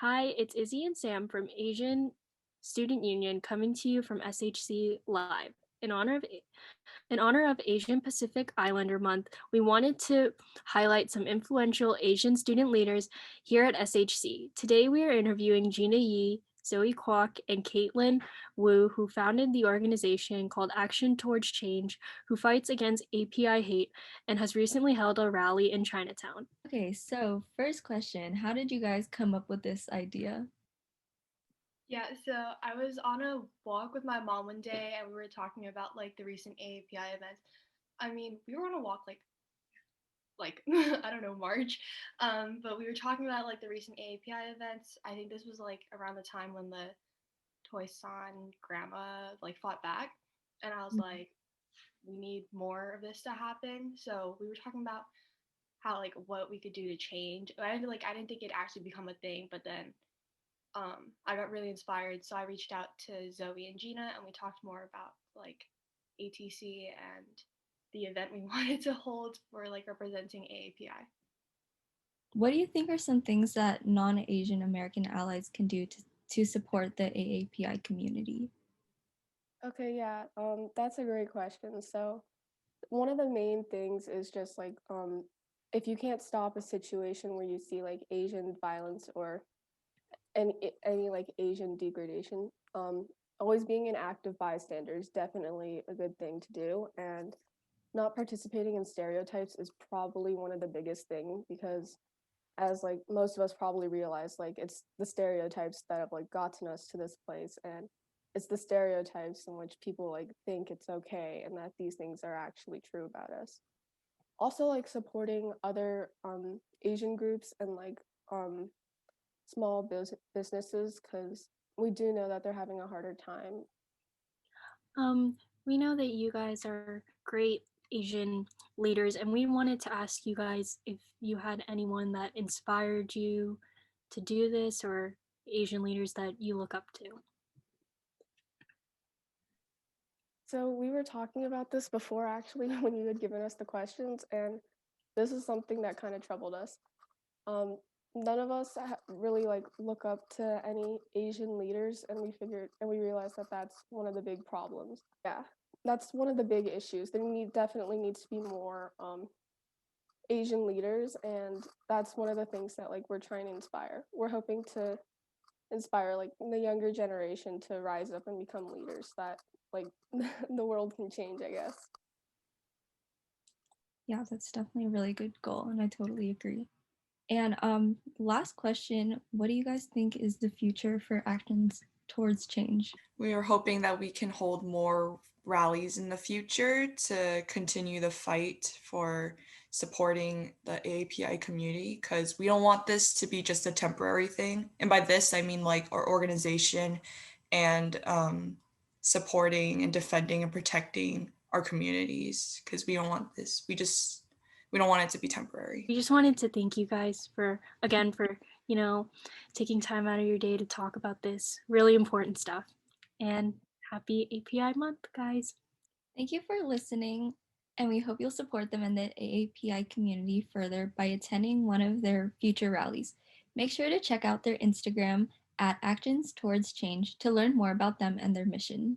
Hi, it's Izzy and Sam from Asian Student Union coming to you from SHC Live. In honor of Asian Pacific Islander Month, we wanted to highlight some influential Asian student leaders here at SHC. Today we are interviewing Gina Yi, Zoe Kwok, and Caitlin Wu, who founded the organization called Action Towards Change, who fights against API hate and has recently held a rally in Chinatown. Okay, so first question, how did you guys come up with this idea? Yeah, so I was on a walk with my mom one day and we were talking about like the recent AAPI events. I mean, we were on a walk like I don't know, March. But we were talking about like the recent AAPI events. I think this was like around the time when the Toy San grandma like fought back. And I was like, we need more of this to happen. So we were talking about how like what we could do to change. I didn't think it'd actually become a thing, but then I got really inspired. So I reached out to Zoe and Gina and we talked more about like ATC and the event we wanted to hold for like representing AAPI. What do you think are some things that non-Asian American allies can do to support the AAPI community? Okay, yeah, that's a great question. So one of the main things is just like if you can't stop a situation where you see like Asian violence or any like Asian degradation, always being an active bystander is definitely a good thing to do. And not participating in stereotypes is probably one of the biggest thing because as like most of us probably realize like it's the stereotypes that have like gotten us to this place, and it's the stereotypes in which people like think it's okay and that these things are actually true about us. Also like supporting other Asian groups and like um small businesses, because we do know that they're having a harder time. Um, we know that you guys are great Asian leaders, and we wanted to ask you guys if you had anyone that inspired you to do this or Asian leaders that you look up to. So we were talking about this before actually when you had given us the questions, and this is something that kind of troubled us. Um, None of us really like look up to any Asian leaders, and we realized that that's one of the big problems. Yeah, that's one of the big issues. Definitely needs to be more Asian leaders, and that's one of the things that like we're trying to inspire. We're hoping to inspire like the younger generation to rise up and become leaders that like the world can change, I guess. Yeah, that's definitely a really good goal, and I totally agree. And last question, what do you guys think is the future for actions towards change? We are hoping that we can hold more rallies in the future to continue the fight for supporting the AAPI community, because we don't want this to be just a temporary thing. And by this, I mean like our organization and supporting and defending and protecting our communities, because we don't want this. We don't want it to be temporary. We just wanted to thank you guys for taking time out of your day to talk about this really important stuff. And happy API month, guys. Thank you for listening, and we hope you'll support them in the AAPI community further by attending one of their future rallies. Make sure to check out their Instagram at Actions Towards Change to learn more about them and their mission.